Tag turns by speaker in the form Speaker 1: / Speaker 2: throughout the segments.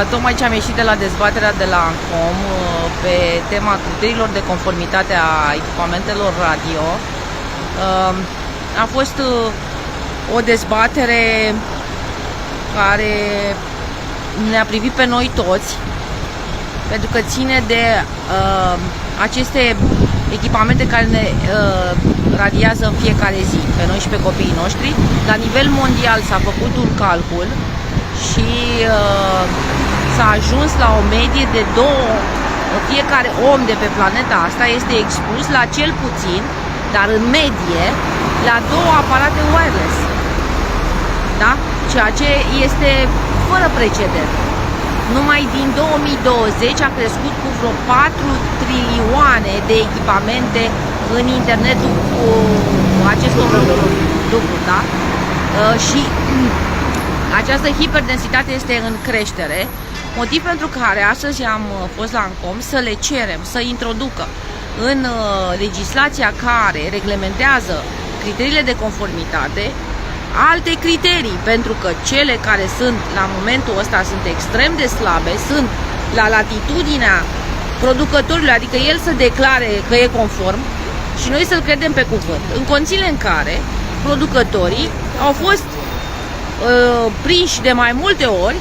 Speaker 1: Tocmai ce am ieșit de la dezbaterea de la ANCOM pe tema criteriilor de conformitate a echipamentelor radio, a fost o dezbatere care ne-a privit pe noi toți, pentru că ține de aceste echipamente care ne radiază în fiecare zi, pe noi și pe copiii noștri. La nivel mondial s-a făcut un calcul și s-a ajuns la o medie de fiecare om de pe planeta asta este expus la cel puțin, dar în medie, la 2 aparate wireless. Da? Ceea ce este fără precedent. Numai din 2020 a crescut cu vreo 4 trilioane de echipamente în internetul cu acestor lucruri, da? Și această hiperdensitate este în creștere, motiv pentru care astăzi am fost la ANCOM să le cerem să introducă în legislația care reglementează criteriile de conformitate alte criterii, pentru că cele care sunt la momentul ăsta sunt extrem de slabe, sunt la latitudinea producătorului, adică el să declare că e conform și noi să-l credem pe cuvânt, în condițiile în care producătorii au fost prinși de mai multe ori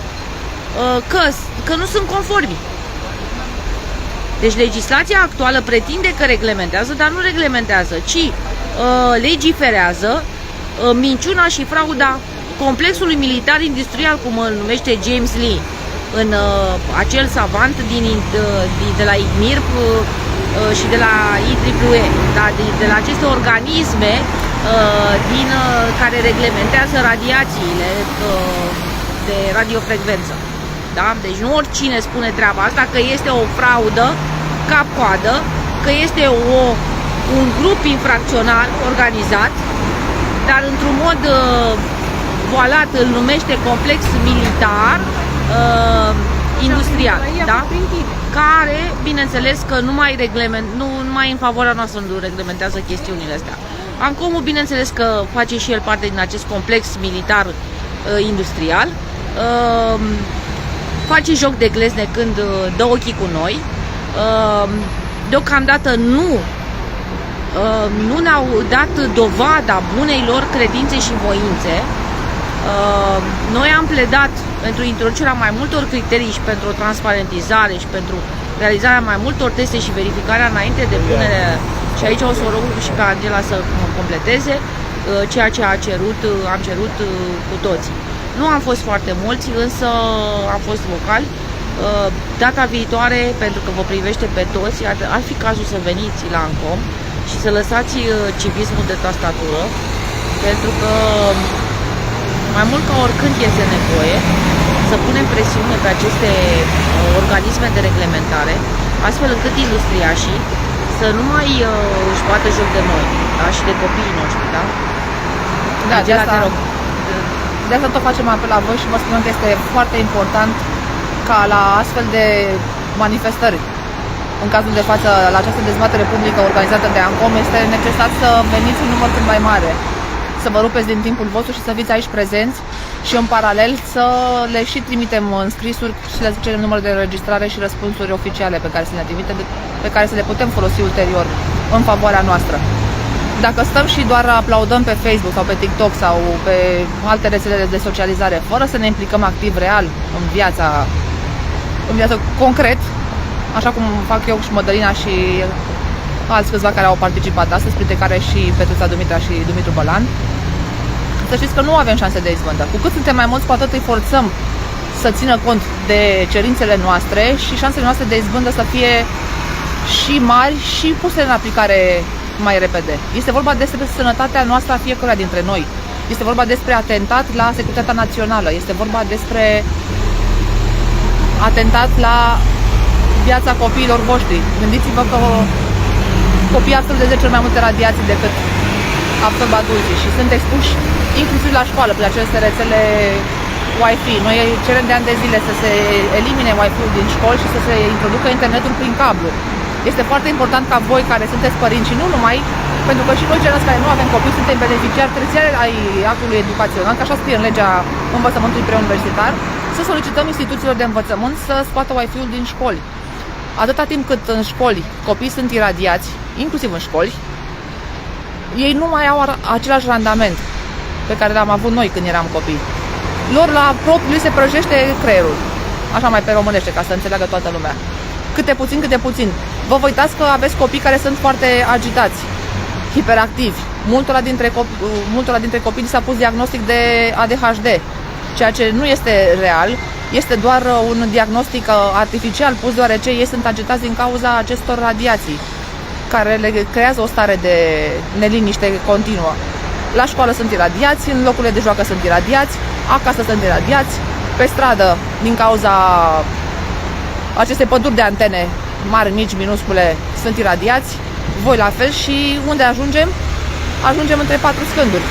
Speaker 1: că nu sunt conformi. Deci legislația actuală pretinde că reglementează, dar nu reglementează, ci legiferează minciuna și frauda complexului militar industrial, cum îl numește James Lee, în acel savant de la IGMIRP și de la IEEE, da, de la aceste organisme care reglementează radiațiile de radiofrecvență. Da? Deci nu oricine spune treaba asta, că este o fraudă cap-coadă, că este un grup infracțional organizat, dar într-un mod voalat îl numește complex militar industrial, da? Care, bineînțeles că nu mai în favoarea noastră nu reglementează chestiunile astea. ANCOM-ul, bineînțeles că face și el parte din acest complex militar industrial, face joc de glezne când dă ochii cu noi, deocamdată nu ne-au dat dovada bunei lor credințe și voințe. Noi am pledat pentru introducerea mai multor criterii și pentru o transparentizare și pentru realizarea mai multor teste și verificarea înainte de punere, și aici o să o rog și pe Angela să mă completeze ceea ce am cerut cu toții. Nu am fost foarte mulți, însă am fost vocali. Data viitoare, pentru că vă privește pe toți, ar fi cazul să veniți la ANCOM și să lăsați civismul de tastatură, pentru că mai mult ca oricând este nevoie să punem presiune pe aceste organisme de reglementare, astfel încât industriașii să nu mai își bată joc de noi, da? Și de copiii noștri, da?
Speaker 2: Da, de asta tot facem apel la voi și vă spunem că este foarte important ca la astfel de manifestări, în cazul de față, la această dezbatere publică organizată de ANCOM, este necesar să veniți în număr cât mai mare, să vă rupeți din timpul vostru și să fiți aici prezenți și în paralel să le și trimitem în scrisuri și le cerem număr de înregistrare și răspunsuri oficiale pe care să le trimite, pe care să le putem folosi ulterior în favoarea noastră. Dacă stăm și doar aplaudăm pe Facebook sau pe TikTok sau pe alte rețele de socializare, fără să ne implicăm activ, real, în viața concret, așa cum fac eu și Mădălina și alți câțiva care au participat astăzi, printre care și Petruța Dumitra și Dumitru Bălan, să știți că nu avem șanse de izbândă. Cu cât suntem mai mulți, cu atât îi forțăm să țină cont de cerințele noastre și șansele noastre de izbândă să fie și mari și puse în aplicare mai repede. Este vorba despre sănătatea noastră a fiecăruia dintre noi. Este vorba despre atentat la securitatea națională. Este vorba despre atentat la viața copiilor voștri. Gândiți-vă că copiii absorb de 10 ori mai multe radiații decât absorb adulții și sunt expuși inclusiv la școală prin aceste rețele Wi-Fi. Noi cerem de ani de zile să se elimine Wi-Fi-ul din școli și să se introducă internetul prin cablu. Este foarte important ca voi, care sunteți părinți și nu numai, pentru că și noi ceilalți care nu avem copii suntem beneficiari terțiari ai actului educațional, că așa scrie în legea învățământului preuniversitar, să solicităm instituțiilor de învățământ să scoată Wi-Fi-ul din școli. Atâta timp cât în școli copiii sunt iradiați, inclusiv în școli, ei nu mai au același randament pe care l-am avut noi când eram copii. Lor la propriu li se prăjește creierul, așa mai pe românește, ca să înțeleagă toată lumea. Câte puțin. Vă uitați că aveți copii care sunt foarte agitați, hiperactivi. Multora dintre copii s-a pus diagnostic de ADHD, ceea ce nu este real, este doar un diagnostic artificial pus deoarece ei sunt agitați din cauza acestor radiații, care le creează o stare de neliniște continuă. La școală sunt iradiați, în locurile de joacă sunt iradiați, acasă sunt iradiați, pe stradă, din cauza acestei păduri de antene mari, mici, minuscule, sunt iradiați, voi la fel și unde ajungem? Ajungem între 4 scânduri.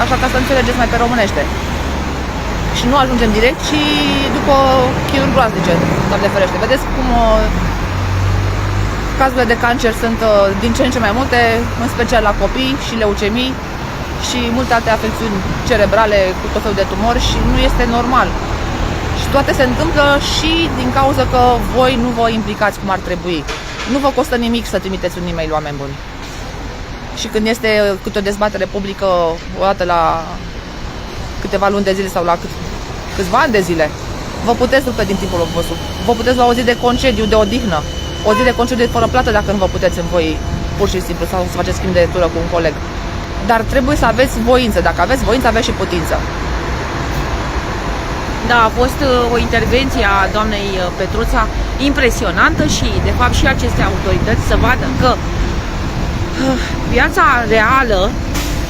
Speaker 2: Așa ca să înțelegeți mai pe românește. Și nu ajungem direct, ci după chiruri groaznice, Doamne ferește. Vedeți cum cazurile de cancer sunt din ce în ce mai multe, în special la copii și leucemii și multe alte afecțiuni cerebrale cu tot felul de tumori și nu este normal. Și toate se întâmplă și din cauza că voi nu vă implicați cum ar trebui. Nu vă costă nimic să trimiteți un e-mail, oameni buni. Și când este câte o dezbatere publică o dată la câteva luni de zile sau la câțiva ani de zile, vă puteți rupe din timpul vostru. Vă puteți lua o zi de concediu, de odihnă, o zi de concediu fără plată dacă nu vă puteți învoi pur și simplu sau să faceți schimb de tură cu un coleg. Dar trebuie să aveți voință. Dacă aveți voință, aveți și putință.
Speaker 1: Da, a fost o intervenție a doamnei Petruța impresionantă și, de fapt, și aceste autorități să vadă că viața reală,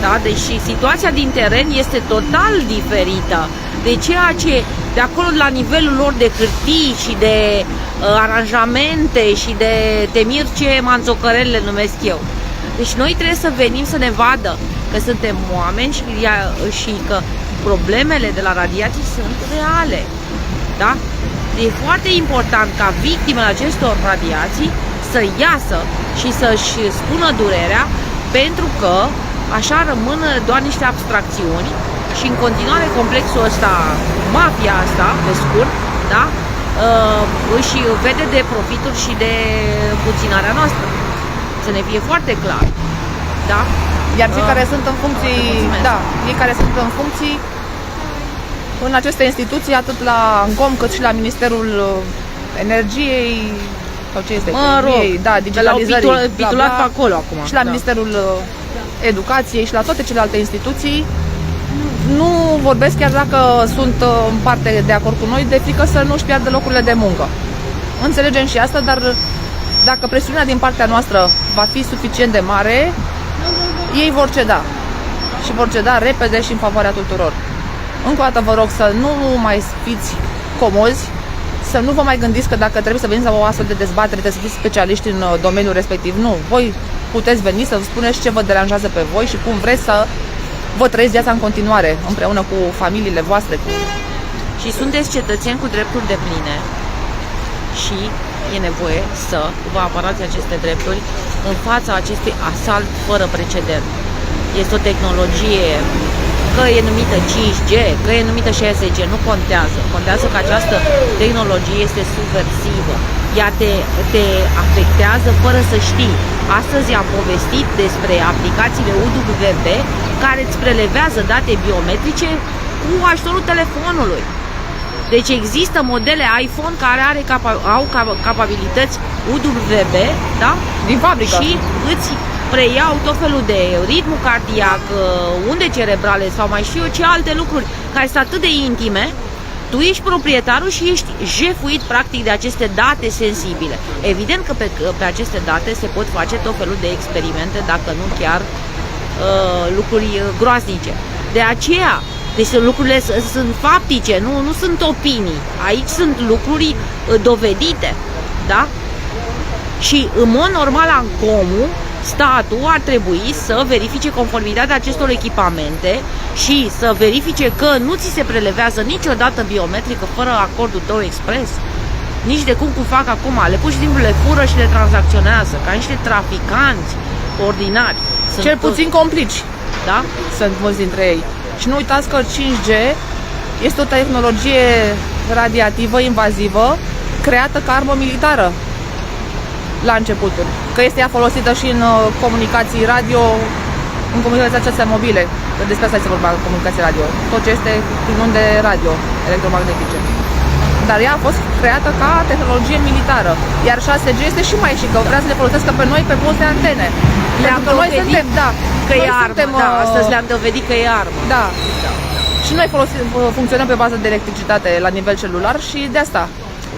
Speaker 1: da, deși situația din teren este total diferită de ceea ce de acolo la nivelul lor de hârtii și de aranjamente și de temir ce manțocăreli le numesc eu. Deci noi trebuie să venim să ne vadă că suntem oameni și că problemele de la radiații sunt reale. Da? E foarte important ca victimele acestor radiații să iasă și să-și spună durerea, pentru că așa rămân doar niște abstracțiuni și în continuare complexul ăsta, mafia asta, pe scurt, da? Își vede de profituri și de puținarea noastră. Să ne fie foarte clar. Da?
Speaker 2: Iar cei care sunt în funcții, cei care sunt în funcții în aceste instituții, atât la ANCOM cât și la Ministerul Energiei sau ce este?
Speaker 1: Digitalizării, titulat pe acolo acum.
Speaker 2: Și la Ministerul Educației și la toate celelalte instituții nu vorbesc, chiar dacă sunt în parte de acord cu noi, de frică să nu-și piardă locurile de muncă. Înțelegem și asta, dar dacă presiunea din partea noastră va fi suficient de mare, ei vor ceda. Și vor ceda repede și în favoarea tuturor. Încă o dată vă rog să nu mai fiți comozi, să nu vă mai gândiți că dacă trebuie să veniți la o astfel de dezbatere, trebuie să fiți specialiști în domeniul respectiv. Nu, voi puteți veni să vă spuneți ce vă deranjează pe voi și cum vreți să vă trăiți viața în continuare, împreună cu familiile voastre.
Speaker 1: Și sunteți cetățeni cu drepturi depline și e nevoie să vă apărați aceste drepturi în fața acestui asalt fără precedent. Este o tehnologie, că e numită 5G, că e numită 6G, nu contează. Contează că această tehnologie este subversivă. Ea te afectează fără să știi. Astăzi am povestit despre aplicațiile UWB care îți prelevează date biometrice cu ajutorul telefonului. Deci există modele iPhone care au capabilități UWB, da?
Speaker 2: Din fabrică.
Speaker 1: Și îți preiau tot felul de ritm cardiac, unde cerebrale sau mai știu eu ce alte lucruri care sunt atât de intime. Tu ești proprietarul și ești jefuit practic de aceste date sensibile. Evident că pe aceste date se pot face tot felul de experimente, dacă nu chiar lucruri groaznice. De aceea, deci lucrurile sunt faptice, nu sunt opinii. Aici sunt lucruri dovedite, da? Și în mod normal, ANCOM-ul, statul ar trebui să verifice conformitatea acestor echipamente și să verifice că nu ți se prelevează niciodată biometrică fără acordul tău expres. Nici de cum fac acum, le pur și simplu le fură și le tranzacționează ca niște traficanți ordinari. Sunt
Speaker 2: cel puțin complici.
Speaker 1: Da?
Speaker 2: Sunt mulți dintre ei. Și nu uitați că 5G este o tehnologie radiativă, invazivă, creată ca armă militară la începutul. Că este ea folosită și în comunicații radio, în comunicații acestea mobile. Despre asta este vorba, comunicații radio. Tot ce este prin unde radio, electromagnetice. Dar ea a fost creată ca tehnologie militară. Iar 6G este și mai și că vrea să le folosească pe noi pe post de antene.
Speaker 1: Le-am
Speaker 2: Pentru că noi suntem, da,
Speaker 1: că
Speaker 2: noi
Speaker 1: e armă,
Speaker 2: suntem,
Speaker 1: da, astăzi le-am dovedit că e armă.
Speaker 2: Da. Și noi funcționăm pe bază de electricitate la nivel celular și de asta.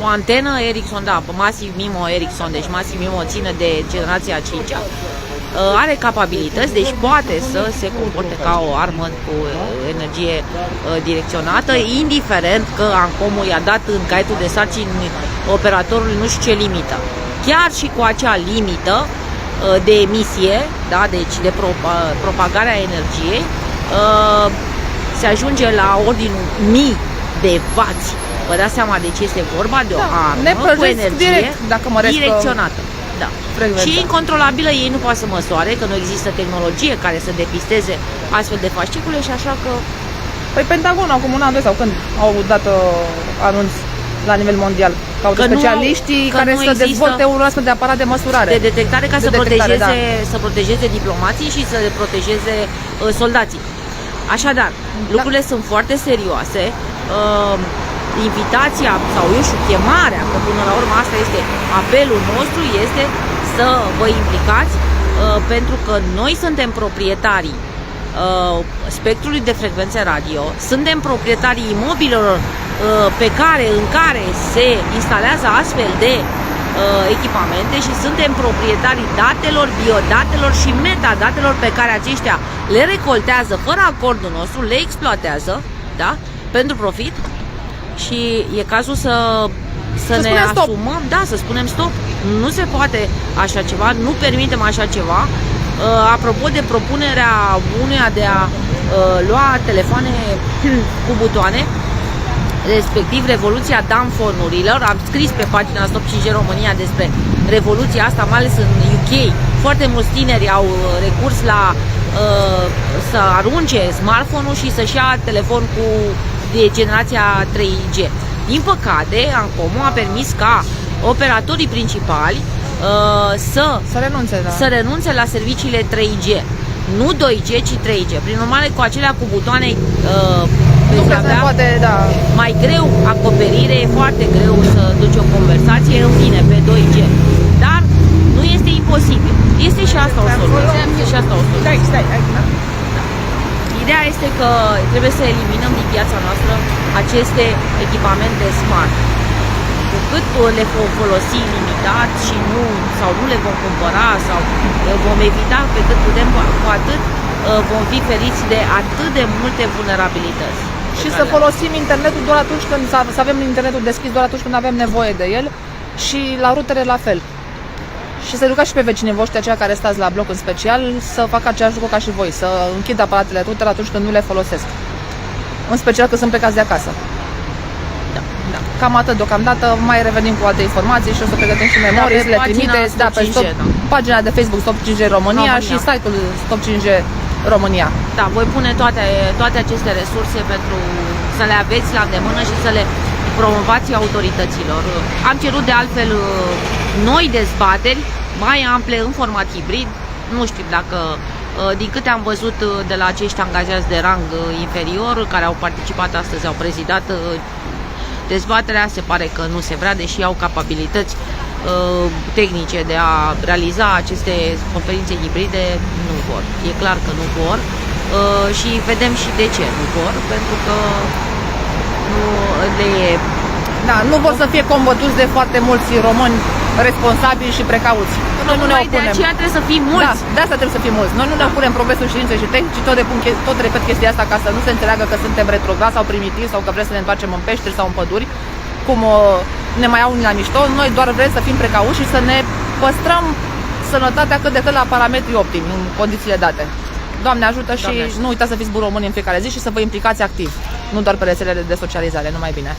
Speaker 1: O antenă Ericsson, da, Massive MIMO Ericsson, deci Massive MIMO ține de generația 5-a, are capabilități, deci poate să se comporte ca o armă cu energie direcționată, indiferent că Ancomul i-a dat în caietul de sarcini operatorului nu știu ce limită. Chiar și cu acea limită de emisie, da, deci de propagarea energiei, se ajunge la ordinul mii de wați. Vă dați seama de ce este vorba? De o armă cu energie
Speaker 2: direct, dacă
Speaker 1: direcționată. Da.
Speaker 2: Frecvența.
Speaker 1: Și incontrolabilă, ei nu poate să măsoare, că nu există tehnologie care să depisteze astfel de fascicule și așa că...
Speaker 2: Păi Pentagonul acum un an, doi sau când au dat anunț la nivel mondial, caută specialiștii care să dezvolte un astfel de aparat de măsurare.
Speaker 1: De detectare ca să protejeze diplomații și să protejeze soldații. Așadar, lucrurile sunt foarte serioase. Invitația sau eu știu, chemarea, că până la urmă asta este apelul nostru, este să vă implicați pentru că noi suntem proprietarii spectrului de frecvențe radio, suntem proprietarii imobilelor în care se instalează astfel de echipamente și suntem proprietarii datelor, biodatelor și metadatelor pe care aceștia le recoltează fără acordul nostru, le exploatează, da? Pentru profit. Și e cazul să ne asumăm, da, să spunem stop. Nu se poate așa ceva, nu permitem așa ceva. Apropo de propunerea uneia de a lua telefoane cu butoane, respectiv revoluția dumbphone-urilor, am scris pe pagina Stop 5G România despre revoluția asta, mai ales în UK. Foarte mulți tineri au recurs la să arunce smartphone-ul și să-și ia telefon de generația 3G. Din păcate, Ancomul a permis ca operatorii principali să renunțe la serviciile 3G. Nu 2G, ci 3G. Prin urmare, cu acelea cu butoane veți avea mai greu acoperire, e foarte greu să duci o conversație, în fine, pe 2G. Dar nu este imposibil. Este și asta o soluție. Ideea este că trebuie să eliminăm din viața noastră aceste echipamente smart. Cu cât le vom folosi limitat și nu le vom cumpăra sau vom evita pe cât putem, cu atât vom fi feriți de atât de multe vulnerabilități.
Speaker 2: Și să folosim internetul doar atunci când, să avem internetul deschis doar atunci când avem nevoie de el și la rutere la fel. Și să educați și pe vecinii voștri, aceia care stați la bloc în special, să facă același lucru ca și voi, să închidă aparatele router atunci când nu le folosesc. În special când sunt plecați de acasă.
Speaker 1: Da.
Speaker 2: Cam atât deocamdată, mai revenim cu alte informații și o să pregătim și memorii, să le trimiteți pagina de Facebook Stop 5G România și site-ul Stop 5G România.
Speaker 1: Da, voi pune toate aceste resurse pentru să le aveți la îndemână și să le promovați autorităților. Am cerut de altfel noi dezbateri mai ample în format hibrid. Nu știu dacă, din câte am văzut de la acești angajați de rang inferior care au participat astăzi, au prezidat dezbaterea, se pare că nu se vrea, deși au capabilități tehnice de a realiza aceste conferințe hibride, nu vor. E clar că nu vor și vedem și de ce nu vor, pentru că
Speaker 2: nu vor să fie combătuți de foarte mulți români responsabili și precauți. Noi nu ne opunem.
Speaker 1: De aceea trebuie să fim mulți.
Speaker 2: Da, de asta trebuie să fim mulți. Noi nu ne opunem progresul științei și tehnicii, tot repet chestia asta ca să nu se înțeleagă că suntem retrograd sau primitivi sau că vrem să ne întoarcem în peșteri sau în păduri, cum ne mai au unii la mișto. Noi doar vrem să fim precauți și să ne păstrăm sănătatea cât de cât la parametri optimi, în condițiile date. Doamne ajută și nu uitați să fiți buni români în fiecare zi și să vă implicați activ, nu doar pe rețelele de socializare, numai bine.